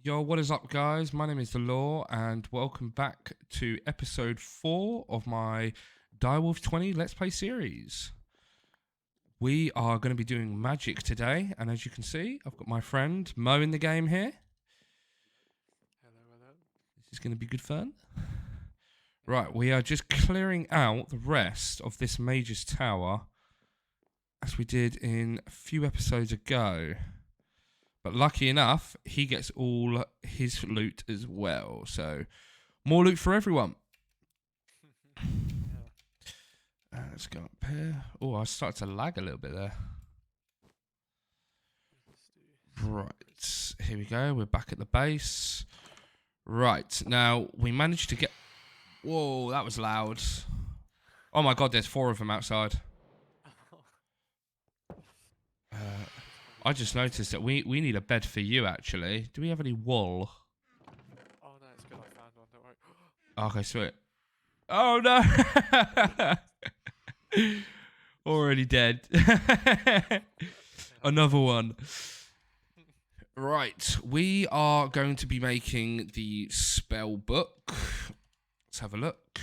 Yo, what is up, guys? My name is The Law, and welcome back to episode 4 of my DireWolfs20 Let's Play series. We are going to be doing magic today, and as you can see, I've got my friend Mo in the game here. Hello. This is going to be good fun. Right, we are just clearing out the rest of this Mage's Tower, as we did in a few episodes ago. But lucky enough, he gets all his loot as well. So, more loot for everyone. Let's go up here. Oh, I started to lag a little bit there. Right, here we go. We're back at the base. Right, now we managed to get... Whoa, that was loud. Oh my god, there's 4 of them outside. I just noticed that we need a bed for you, actually. Do we have any wool? Oh no, it's good. I found one. Don't worry. Okay, sweet. Oh no! Already dead. Another one. Right, we are going to be making the spell book. Let's have a look.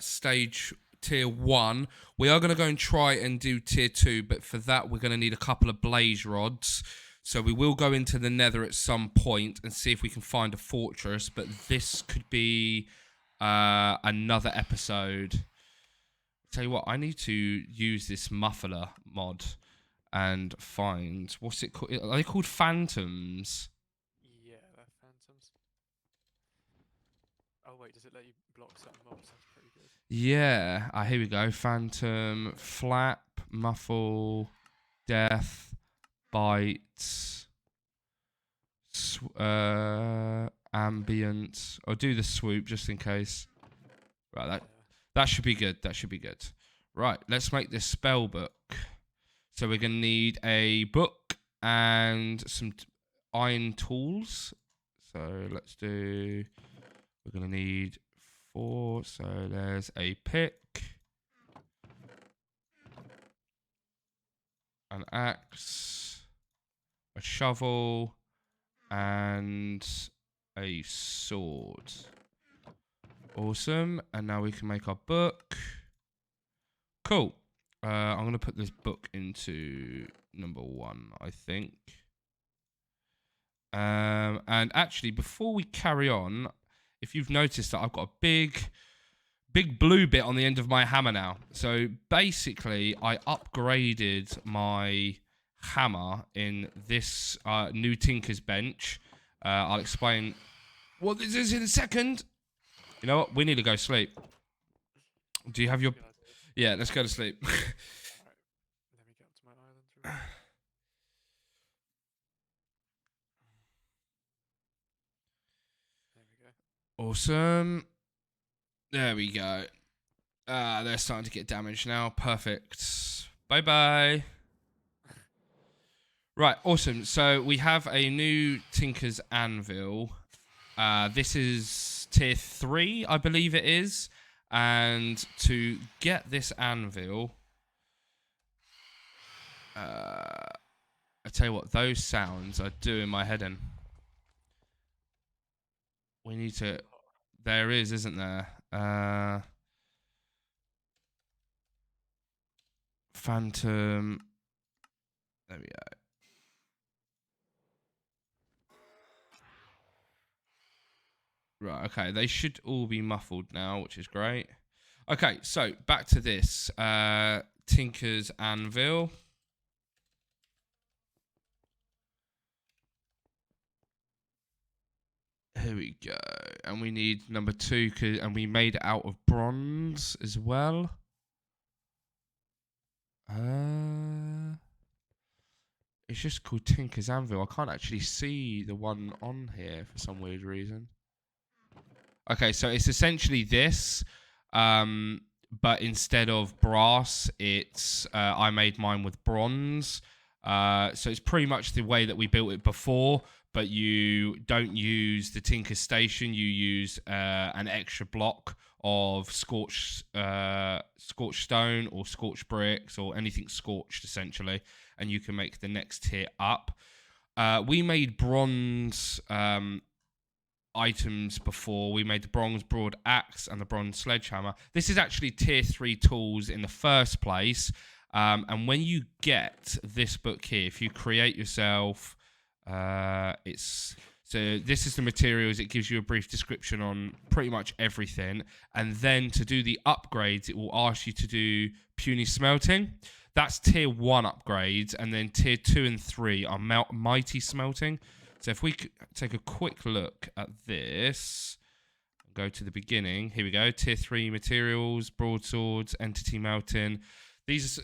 Stage tier 1. We are going to go and try and do tier 2, but for that we're going to need a couple of blaze rods. So we will go into the nether at some point and see if we can find a fortress, but this could be another episode. Tell you what, I need to use this muffler mod and find, what's it called? Are they called phantoms? Yeah, they're phantoms. Oh wait, does it let you block certain mobs? That's pretty good. Yeah. Here we go. Phantom, flap, muffle, death, bite, ambient. I'll do the swoop just in case. Right, that should be good. That should be good. Right, let's make this spell book. So we're going to need a book and some iron tools. So let's do... We're going to need 4. So there's a pick, an axe, a shovel, and a sword. Awesome. And now we can make our book. Cool. I'm going to put this book into number 1, I think. And actually, before we carry on, if you've noticed that I've got a big blue bit on the end of my hammer now. So basically, I upgraded my hammer in this new Tinker's bench. I'll explain what this is in a second. You know what? We need to go sleep. Do you have your... Yeah, let's go to sleep. Alright, let me get up to my island. There we go. Awesome. There we go. They're starting to get damaged now. Perfect. Bye-bye. Right, awesome. So we have a new Tinker's Anvil. This is tier 3, I believe it is. And to get this anvil, I tell you what, those sounds are doing my head in. We need to... There is, isn't there? Phantom. There we go. Right, okay. They should all be muffled now, which is great. Okay, so back to this. Tinker's Anvil. Here we go. And we need number 2, and we made it out of bronze as well. It's just called Tinker's Anvil. I can't actually see the one on here for some weird reason. Okay, so it's essentially this, but instead of brass, it's I made mine with bronze. So it's pretty much the way that we built it before, but you don't use the Tinker Station. You use an extra block of scorched stone or scorched bricks or anything scorched, essentially, and you can make the next tier up. We made bronze items before. We made the bronze broad axe and the bronze sledgehammer. This is actually tier 3 tools in the first place. And when you get this book here, if you create yourself, so this is the materials. It gives you a brief description on pretty much everything. And then to do the upgrades, it will ask you to do puny smelting. That's tier 1 upgrades. And then tier 2 and 3 are mighty smelting. So if we take a quick look at this, go to the beginning. Here we go. Tier 3 materials, broadswords, entity melting. These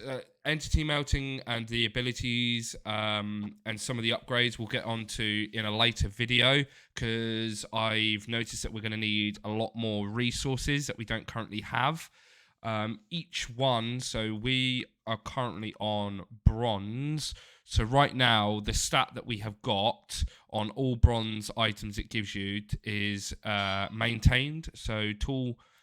entity melting and the abilities and some of the upgrades we'll get onto in a later video, because I've noticed that we're going to need a lot more resources that we don't currently have. Each one, so we are currently on bronze. So right now, the stat that we have got on all bronze items it gives you is maintained. So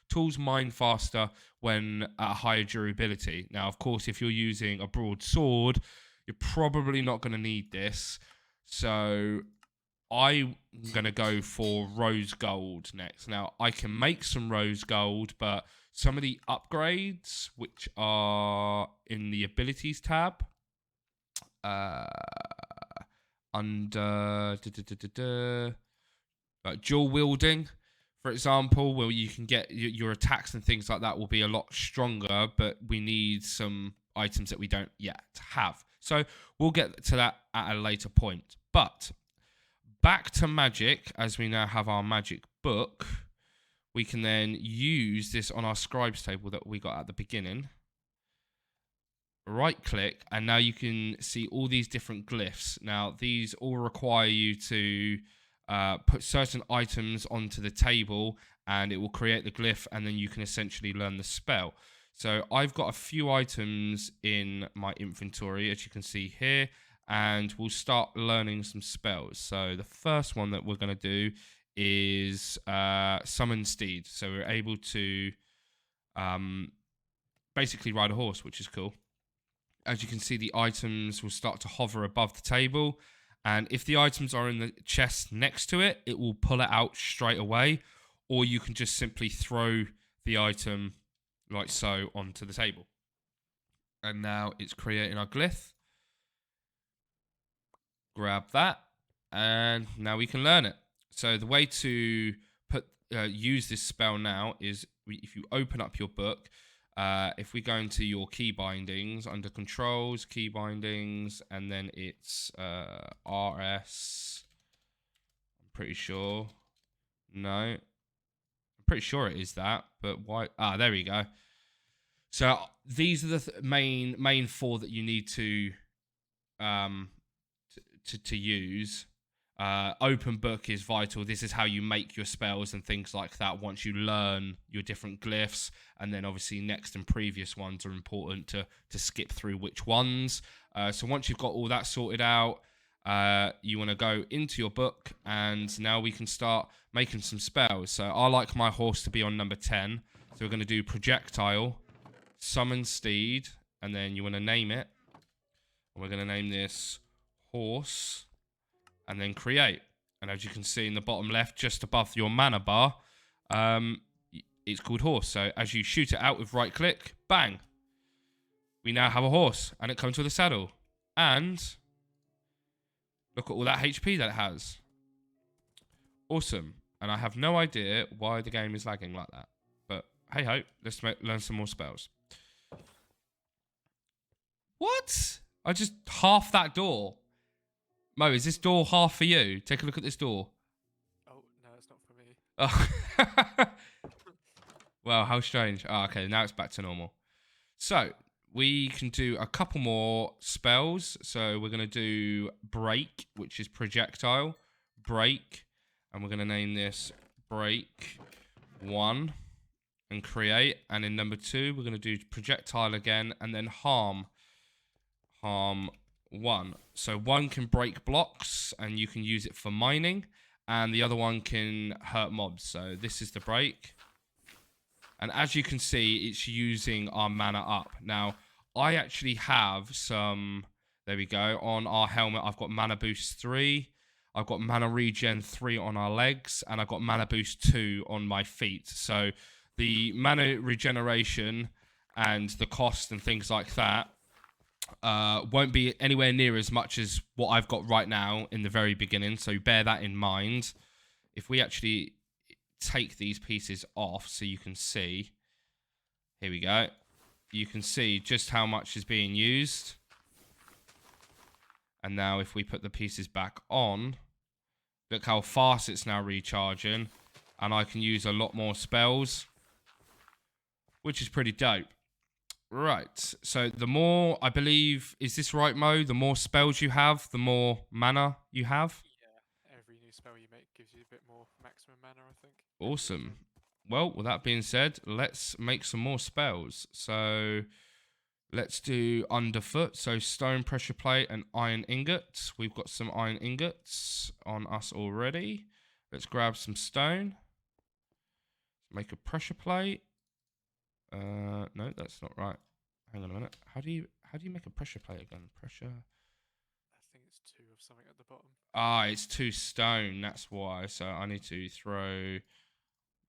tools mine faster when at higher durability. Now, of course, if you're using a broadsword, you're probably not going to need this. So I'm going to go for rose gold next. Now, I can make some rose gold, but some of the upgrades, which are in the abilities tab, under dual wielding, for example, where you can get your attacks and things like that will be a lot stronger, but we need some items that we don't yet have. So we'll get to that at a later point. But back to magic, as we now have our magic book, we can then use this on our scribes table that we got at the beginning. Right click, and now you can see all these different glyphs. Now, these all require you to put certain items onto the table, and it will create the glyph, and then you can essentially learn the spell. So I've got a few items in my inventory, as you can see here, and we'll start learning some spells. So the first one that we're going to do is summon steed. So we're able to basically ride a horse, which is cool. As you can see, the items will start to hover above the table. And if the items are in the chest next to it, it will pull it out straight away. Or you can just simply throw the item like so onto the table. And now it's creating our glyph. Grab that. And now we can learn it. So the way to use this spell now is if you open up your book, if we go into your key bindings, under controls, key bindings, and then it's RS, I'm pretty sure. No, I'm pretty sure it is that, but why? Ah, there we go. So these are the main 4 that you need to use. Open book is vital. This is how you make your spells and things like that once you learn your different glyphs, and then obviously next and previous ones are important to skip through which ones. So once you've got all that sorted out, you want to go into your book, and now we can start making some spells. So I like my horse to be on number 10. So we're going to do projectile, summon steed, and then you want to name it. And we're going to name this horse. And then create. And as you can see in the bottom left, just above your mana bar, it's called horse. So as you shoot it out with right click, bang, we now have a horse, and it comes with a saddle. And look at all that HP that it has. Awesome. And I have no idea why the game is lagging like that. But hey ho, let's learn some more spells. What? I just half that door. Mo, is this door half for you? Take a look at this door. Oh, no, it's not for me. Oh. Well, how strange. Oh, okay, now it's back to normal. So, we can do a couple more spells. So, we're going to do break, which is projectile. Break. And we're going to name this break 1. And create. And in number 2, we're going to do projectile again. And then harm. Harm 1. So 1 can break blocks and you can use it for mining, and the other one can hurt mobs. So this is the break, and as you can see, it's using our mana up. Now I actually have some There we go. On our helmet, I've got mana boost 3. I've got mana regen 3 on our legs, and I've got mana boost 2 on my feet. So the mana regeneration and the cost and things like that won't be anywhere near as much as what I've got right now in the very beginning. So bear that in mind. If we actually take these pieces off so you can see, here we go. You can see just how much is being used. And now if we put the pieces back on, look how fast it's now recharging. And I can use a lot more spells, which is pretty dope. Right, so the more, I believe, is this right, Mo? The more spells you have, the more mana you have? Yeah, every new spell you make gives you a bit more maximum mana, I think. Awesome. Well, with that being said, let's make some more spells. So let's do underfoot. So stone, pressure plate, and iron ingots. We've got some iron ingots on us already. Let's grab some stone. Make a pressure plate. No, that's not right. Hang on a minute. How do you make a pressure plate again? Pressure. I think it's 2 of something at the bottom. Ah, it's 2 stone. That's why. So I need to throw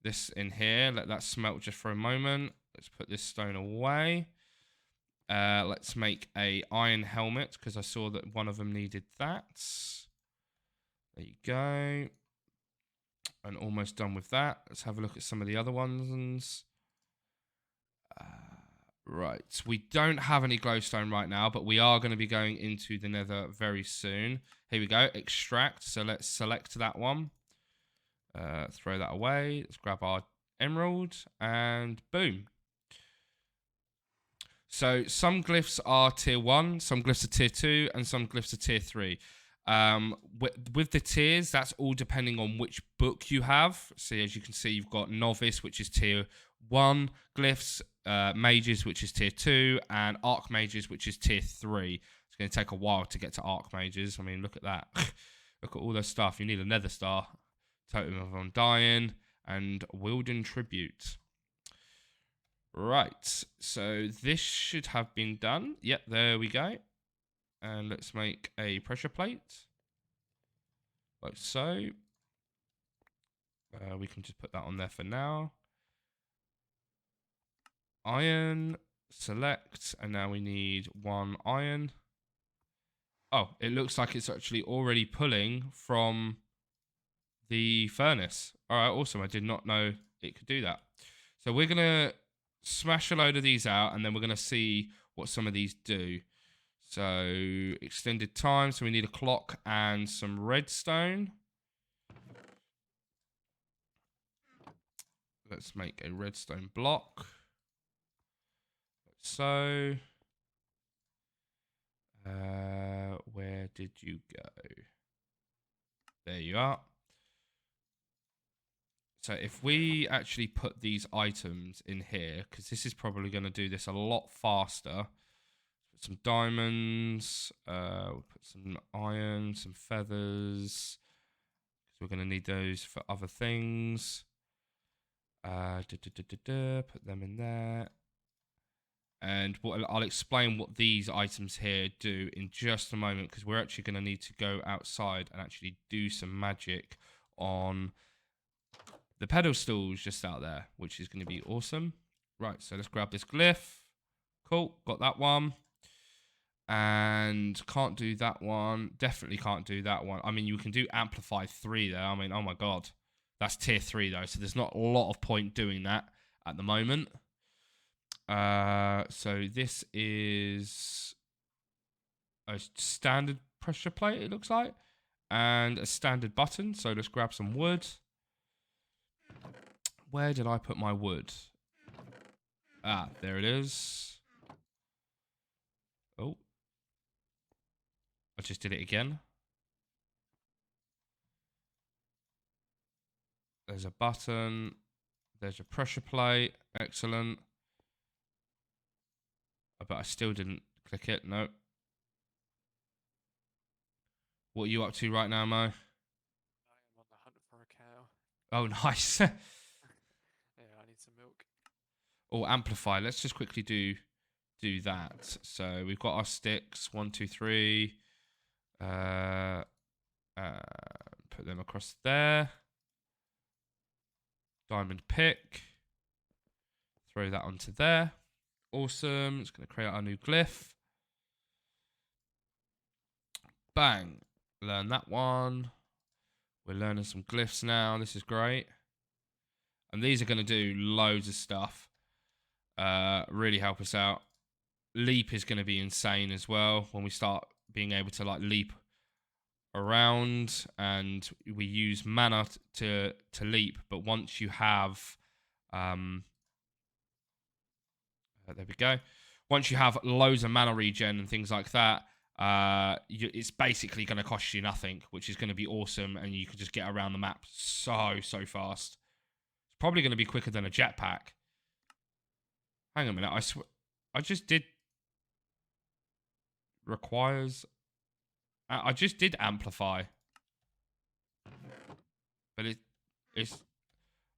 this in here. Let that smelt just for a moment. Let's put this stone away. Let's make a iron helmet because I saw that one of them needed that. There you go. And almost done with that. Let's have a look at some of the other ones. Right, we don't have any glowstone right now, but we are going to be going into the nether very soon. Here we go, extract. So let's select that one. Throw that away. Let's grab our emerald and boom. So some glyphs are tier 1, some glyphs are tier 2, and some glyphs are tier 3. With the tiers, that's all depending on which book you have. So as you can see, you've got novice, which is tier 1, glyphs, mages, which is tier 2, and archmages, which is tier 3. It's going to take a while to get to archmages. I mean, look at that. Look at all this stuff. You need a nether star, totem of undying, and wielding tribute. Right, so this should have been done. Yep, there we go. And let's make a pressure plate, like so. We can just put that on there for now. Iron, select, and now we need 1 iron. Oh, it looks like it's actually already pulling from the furnace. All right, awesome. I did not know it could do that. So we're going to smash a load of these out, and then we're going to see what some of these do. So extended time, so we need a clock and some redstone. Let's make a redstone block. So, where did you go? There you are. So if we actually put these items in here, because this is probably going to do this a lot faster. Put some diamonds, we'll put some iron, some feathers, because we're going to need those for other things. Put them in there. And I'll explain what these items here do in just a moment, because we're actually going to need to go outside and actually do some magic on the pedestals just out there, which is going to be awesome. Right, so let's grab this glyph. Cool, got that one. And can't do that one. Definitely can't do that one. I mean, you can do amplify 3 there. I mean, oh my god. That's tier 3 though, so there's not a lot of point doing that at the moment. So this is a standard pressure plate, it looks like, and a standard button. So let's grab some wood. Where did I put my wood? Ah, there it is. Oh, I just did it again. There's a button. There's a pressure plate. Excellent. But I still didn't click it. No. What are you up to right now, Mo? I am on the hunt for a cow. Oh, nice. Yeah, I need some milk. Or amplify. Let's just quickly do do that. So we've got our sticks, 1, 2, 3. Put them across there. Diamond pick. Throw that onto there. Awesome. It's going to create our new glyph. Bang. Learn that one. We're learning some glyphs now. This is great. And these are going to do loads of stuff. Really help us out. Leap is going to be insane as well when we start being able to like leap around, and we use mana to leap. But once you have, there we go. Once you have loads of mana regen and things like that, it's basically going to cost you nothing, which is going to be awesome, and you can just get around the map so fast. It's probably going to be quicker than a jetpack. Hang on a minute, I just did requires. I just did amplify, but it's.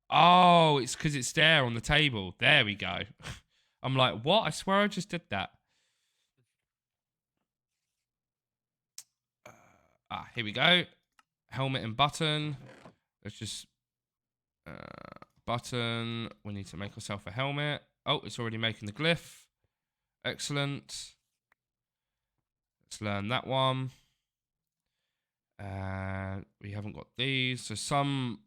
Oh, it's because it's there on the table. There we go. I'm like, what? I swear I just did that. Here we go. Helmet and button. Let's just button. We need to make ourselves a helmet. Oh, it's already making the glyph. Excellent. Let's learn that one. We haven't got these. So some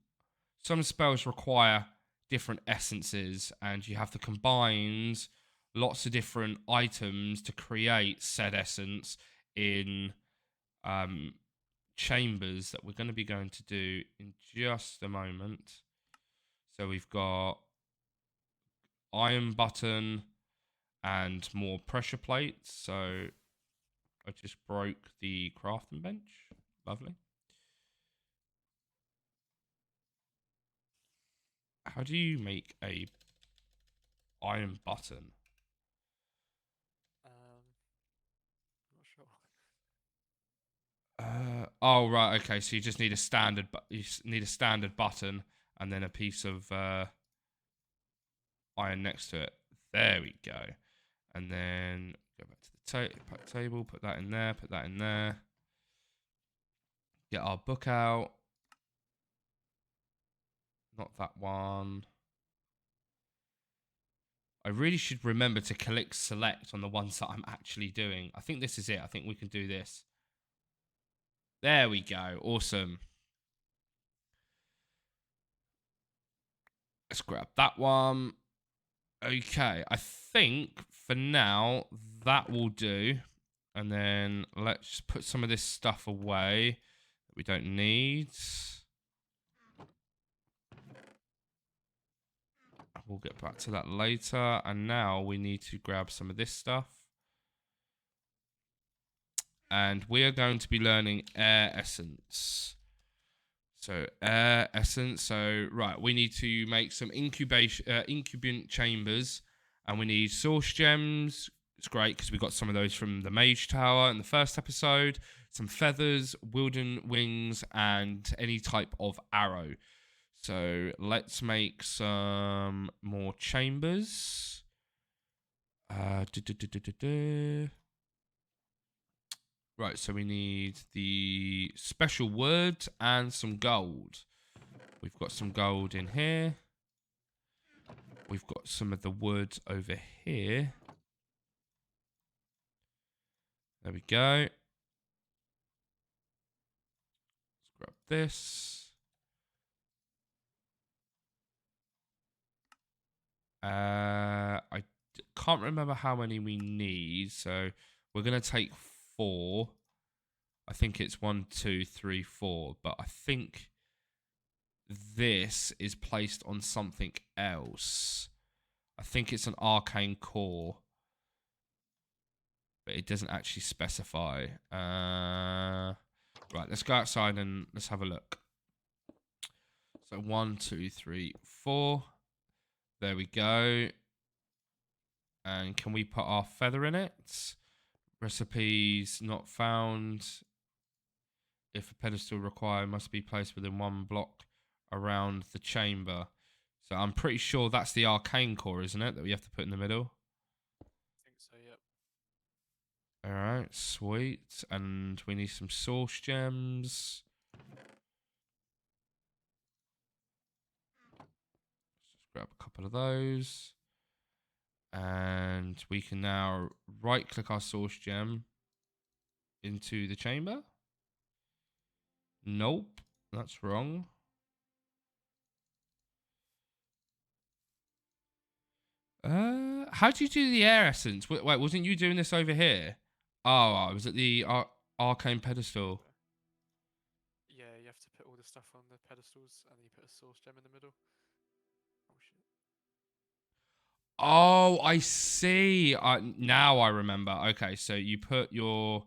spells require different essences, and you have to combine lots of different items to create said essence in chambers that we're going to be going to do in just a moment. So we've got iron button and more pressure plates. So I just broke the crafting bench. Lovely. How do you make a iron button? Not sure. Oh right, okay. So you just need a standard, button and then a piece of iron next to it. There we go. And then go back to the table. Put that in there. Put that in there. Get our book out. Not that one. I really should remember to click select on the ones that I'm actually doing. I think this is it. I think we can do this. There we go. Awesome. Let's grab that one. Okay. I think for now that will do. And then let's put some of this stuff away that we don't need. We'll get back to that later. And now we need to grab some of this stuff. And we are going to be learning air essence. So air essence. So right, we need to make some incubant chambers, and we need source gems. It's great because we got some of those from the Mage Tower in the first episode. Some feathers, wilden wings, and any type of arrow. So let's make some more chambers. Right, so we need the special wood and some gold. We've got some gold in here. We've got some of the wood over here. There we go. Let's grab this. I can't remember how many we need, so we're going to take 4. I think it's 1, 2, 3, 4, but I think this is placed on something else. I think it's an arcane core, but it doesn't actually specify. Right, let's go outside and let's have a look. So 1, 2, 3, 4. There we go. And can we put our feather in it? Recipes not found. If a pedestal required must be placed within 1 block around the chamber. So I'm pretty sure that's the arcane core, isn't it? That we have to put in the middle. I think so, yep. All right, sweet. And we need some source gems. Let's grab a couple of those. And we can now right-click our source gem into the chamber. Nope, that's wrong. How do you do the air essence? Wait, wasn't you doing this over here? Oh, I was at the arcane pedestal. Yeah, you have to put all the stuff on the pedestals, and then you put a source gem in the middle. Oh shit. Oh, I see. Now I remember. Okay, so you put your...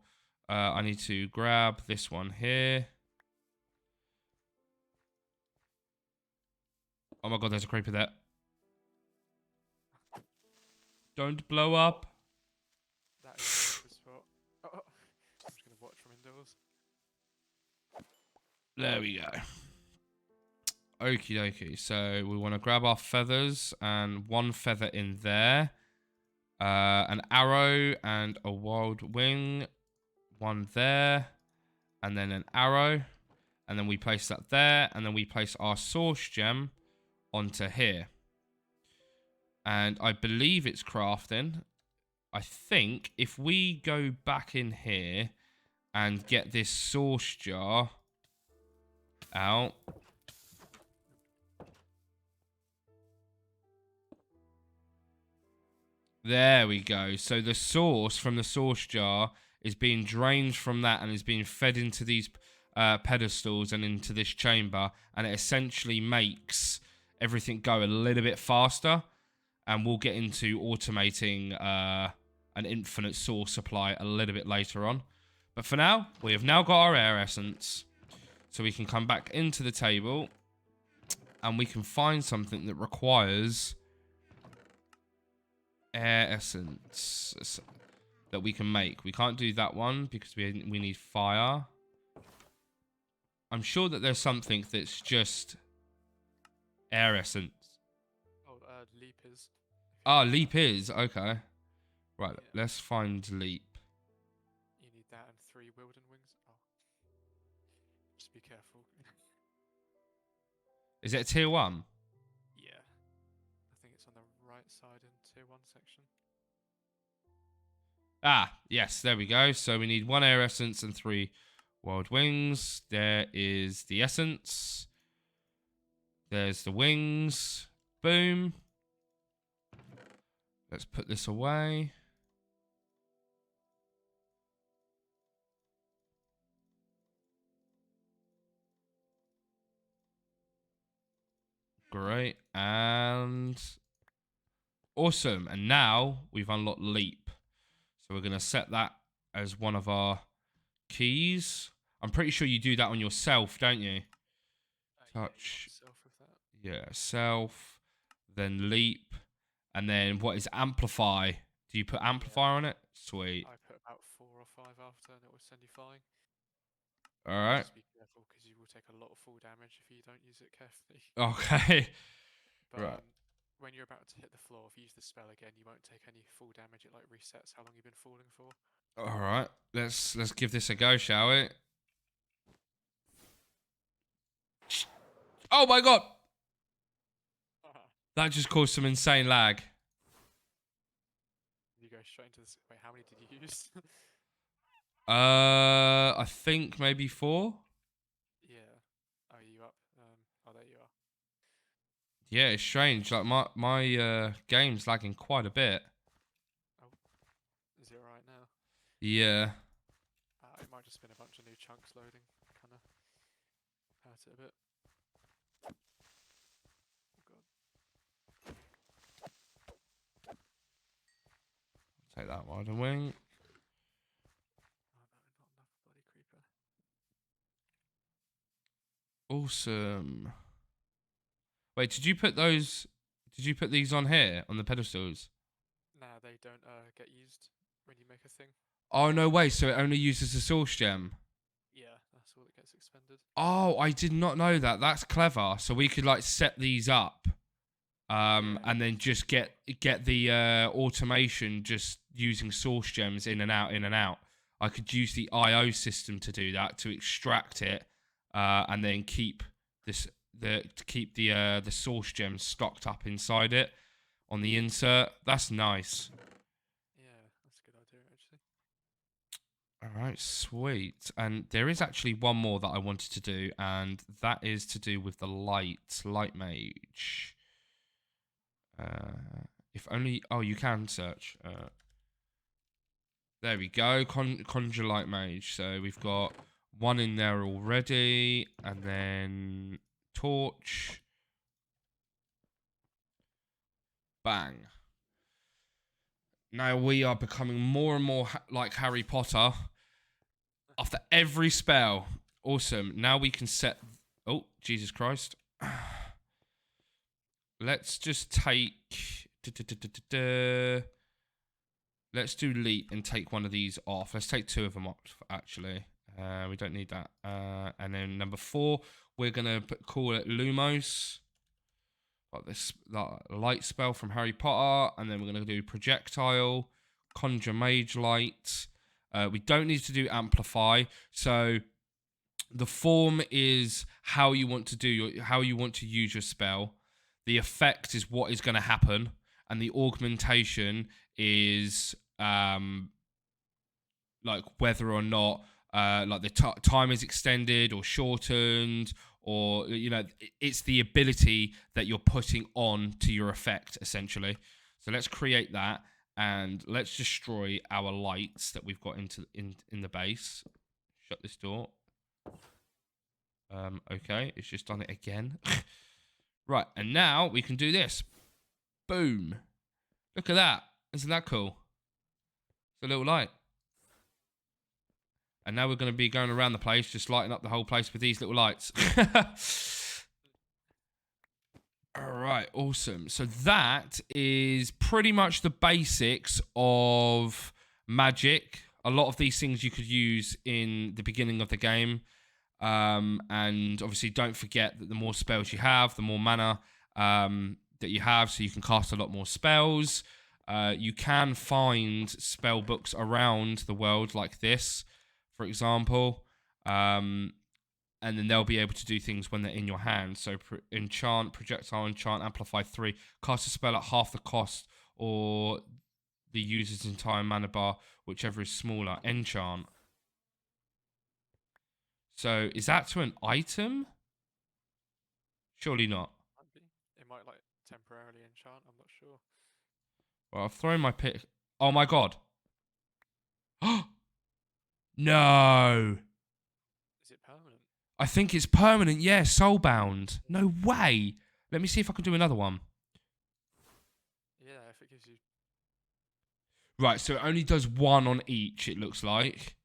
I need to grab this one here. Oh my god, there's a creeper there. Don't blow up. That is a good spot. Oh, I'm just gonna watch from indoors. There we go. Okie dokie. So we want to grab our feathers and one feather in there. An arrow and a wild wing. One there. And then an arrow. And then we place that there. And then we place our source gem onto here. And I believe it's crafting. I think if we go back in here and get this source jar out. There we go. So the source from the source jar is being drained from that and is being fed into these pedestals and into this chamber. And it essentially makes everything go a little bit faster. And we'll get into automating an infinite source supply a little bit later on. But for now, we have now got our air essence. So we can come back into the table. And we can find something that requires air essence that we can make. We can't do that one because we need fire. I'm sure that there's something that's just air essence. Oh, leap is. Ah, leap is. Okay. Right, Yeah. let's find leap. You need that and 3 wilden wings. Oh. Just be careful. Is it a tier 1? Yeah. I think it's on the right side in tier 1 section. Ah, yes, there we go. So we need 1 air essence and 3 wild wings. There is the essence. There's the wings. Boom. Let's put this away. Great. And awesome. And now we've unlocked leap. So we're going to set that as one of our keys. I'm pretty sure you do that on yourself, don't you? Touch. Yeah, self. Then leap. And then what is amplify? Do you put amplifier on it? Sweet. I put about 4 or 5 after, and it will send you flying. Alright. Just be careful because you will take a lot of fall damage if you don't use it carefully. Okay. But Right. When you're about to hit the floor, if you use the spell again, you won't take any fall damage. It like resets how long you've been falling for. Alright. Let's give this a go, shall we? Oh my god! That just caused some insane lag. You go straight into this. Wait, how many did you use? I think maybe 4. Yeah. Oh, are you up? Oh, there you are. Yeah, it's strange. Like my game's lagging quite a bit. Oh, is it alright now? Yeah. It might just been a bunch of new chunks loading. Kind of hurt it a bit. Take that wide and wing. Oh no, not enough bloody creeper. Awesome. Wait, did you put those? Did you put these on here on the pedestals? Nah, they don't get used when you make a thing. Oh no way! So it only uses the source gem. Yeah, that's all that gets expended. Oh, I did not know that. That's clever. So we could like set these up, and then just get the automation just using source gems in and out, in and out. I could use the IO system to do that, to extract it, and then keep the source gems stocked up inside it on the insert. That's nice. Yeah, that's a good idea actually. All right, sweet. And there is actually one more that I wanted to do, and that is to do with the light mage. If only. Oh, you can search. There we go. Conjure light mage. So we've got one in there already, and then torch. Bang. Now we are becoming more and more like Harry Potter. After every spell. Awesome. Now we can set... Oh, Jesus Christ. Let's just take... Let's do leap and take one of these off. Let's take 2 of them off, actually. We don't need that. And then number 4, we're going to call it Lumos. Like this light spell from Harry Potter. And then we're going to do projectile, conjure mage light. We don't need to do amplify. So the form is how you want to do how you want to use your spell. The effect is what is going to happen, and the augmentation is like whether or not like the time is extended or shortened, or it's the ability that you're putting on to your effect essentially. So let's create that. And let's destroy our lights that we've got in the base. Shut this door. Okay, it's just done it again. Right, and now we can do this. Boom. Look at that. Isn't that cool? It's a little light. And now we're going to be going around the place, just lighting up the whole place with these little lights. All right, awesome. So that is pretty much the basics of magic. A lot of these things you could use in the beginning of the game. And obviously don't forget that the more spells you have, the more mana that you have, so you can cast a lot more spells. You can find spell books around the world like this, for example. And then they'll be able to do things when they're in your hand. So enchant, projectile, enchant, amplify 3. Cast a spell at half the cost or the user's entire mana bar, whichever is smaller. Enchant. So is that to an item? Surely not. Might be. It might like temporarily enchant. I'm not sure. Well, I've thrown my pick. Oh my god. No. Is it permanent? I think it's permanent, yeah, soulbound. No way. Let me see if I can do another one. Yeah, if it gives you... Right, so it only does 1 on each, it looks like.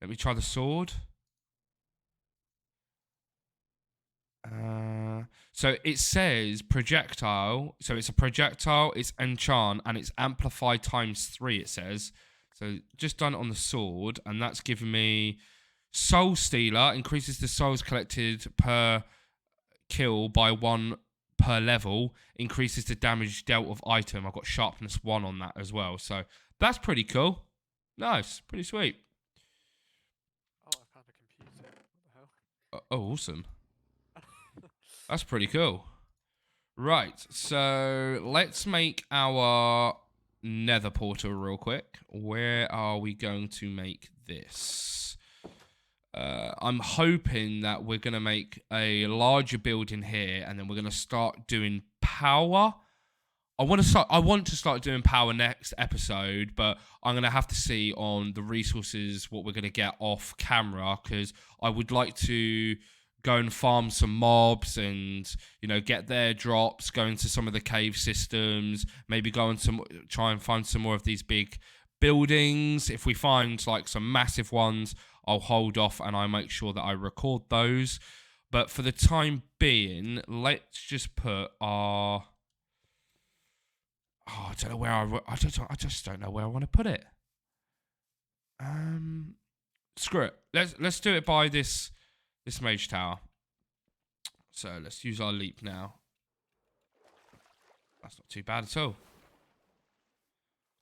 Let me try the sword. So it says projectile. So it's a projectile, it's enchant, and it's amplified ×3, it says. So just done it on the sword, and that's given me... Soul Stealer increases the souls collected per kill by 1 per level, increases the damage dealt of item. I've got sharpness 1 on that as well. So that's pretty cool. Nice. Pretty sweet. Oh, I found a computer. What the hell? Oh, awesome. That's pretty cool. Right. So let's make our nether portal real quick. Where are we going to make this? I'm hoping that we're going to make a larger building here, and then we're going to start doing power. I want to start doing power next episode, but I'm going to have to see on the resources what we're going to get off camera, because I would like to go and farm some mobs and, get their drops, go into some of the cave systems, maybe try and find some more of these big buildings. If we find like some massive ones, I'll hold off and I make sure that I record those. But for the time being, let's just put our... Oh, I don't know where I just don't know where I want to put it. Screw it. Let's do it by this mage tower. So let's use our leap now. That's not too bad at all.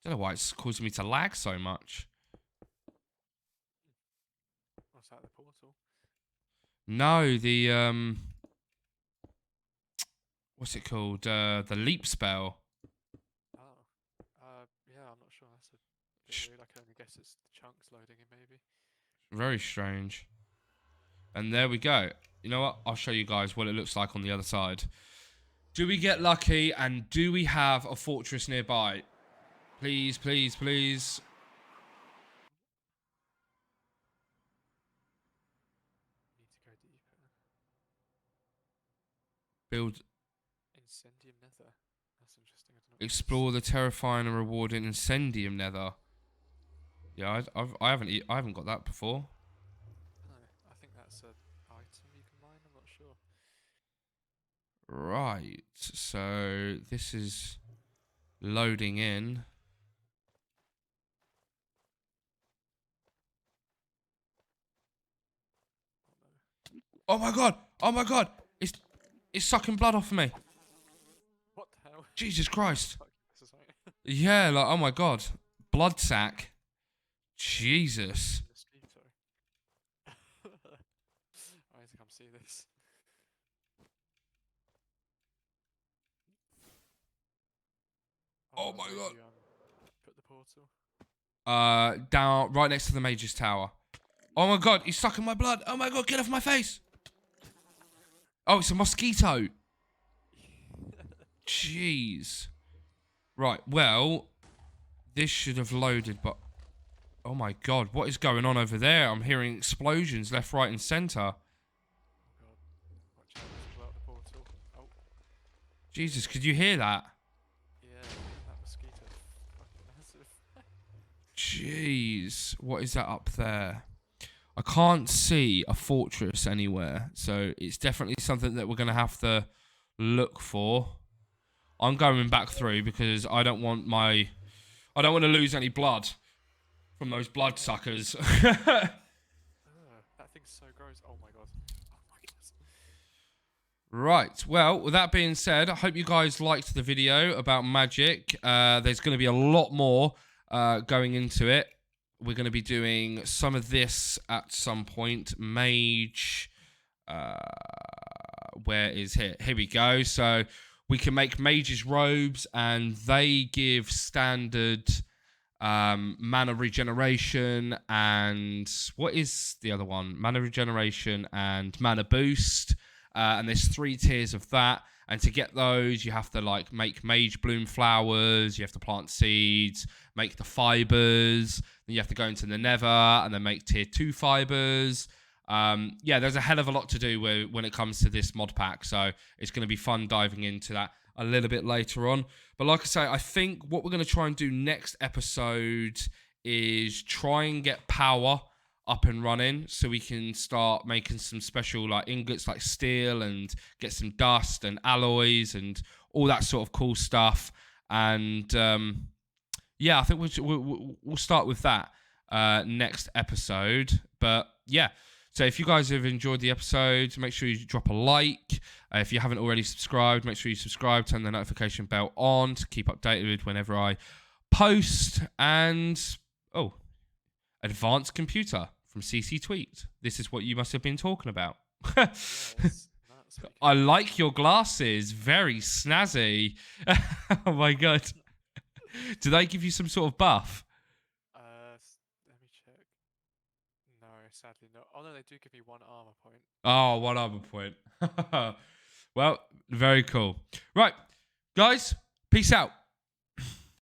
Don't know why it's causing me to lag so much. What's that? The portal? No, the what's it called? The leap spell. Oh. Yeah, I'm not sure. That's a bit weird. I can only guess it's the chunks loading in, maybe. Very strange. And there we go. You know what? I'll show you guys what it looks like on the other side. Do we get lucky and do we have a fortress nearby? Please, please, please. Need to go deeper. Build. Incendium nether. That's interesting. I don't know. Explore the terrifying and rewarding Incendium nether. Yeah, I haven't got that before. No, I think that's an item you can mine. I'm not sure. Right. So this is loading in. Oh no. Oh my god! Oh my god! It's sucking blood off of me. What the hell? Jesus Christ. Fuck, this is right. Yeah, like, oh my god. Blood sack. Jesus. Mosquito. I need to come see this. Oh no, my where god. do you, put the portal? Down, right next to the Mage's Tower. Oh my god, he's sucking my blood. Oh my god, get off my face. Oh, it's a mosquito. Jeez. Right, well, this should have loaded, but... Oh my god, what is going on over there? I'm hearing explosions left, right, and centre. Oh god. Watch out, to blow up the portal. Oh, Jesus, could you hear that? yeah, that mosquito. Fucking massive. Jeez, what is that up there? I can't see a fortress anywhere, so it's definitely something that we're going to have to look for. I'm going back through because I don't want to lose any blood from those blood suckers. That thing's so gross. Oh my god. Oh my god. Right, well, with that being said, I hope you guys liked the video about magic. There's going to be a lot more going into it. We're going to be doing some of this at some point. Mage, where is it? Here we go. So we can make mage's robes, and they give standard mana regeneration, and what is the other one? Mana regeneration and mana boost. And there's 3 tiers of that. And to get those, you have to like make mage bloom flowers. You have to plant seeds, make the fibers. Then you have to go into the nether and then make tier 2 fibers. Yeah, there's a hell of a lot to do when it comes to this mod pack. So it's going to be fun diving into that a little bit later on. But like I say, I think what we're going to try and do next episode is try and get power up and running so we can start making some special like ingots like steel and get some dust and alloys and all that sort of cool stuff. And yeah, I think we'll start with that next episode. But yeah, so if you guys have enjoyed the episode, make sure you drop a like. If you haven't already subscribed, make sure you subscribe, turn the notification bell on to keep updated whenever I post. And oh, advanced computer from CC Tweet. This is what you must have been talking about. Yeah, that's I like your glasses. Very snazzy. Oh my god. Do they give you some sort of buff? Let me check. No, sadly not. Oh no, they do give me 1 armor point. Oh, 1 armor point. Well, very cool. Right, guys, peace out.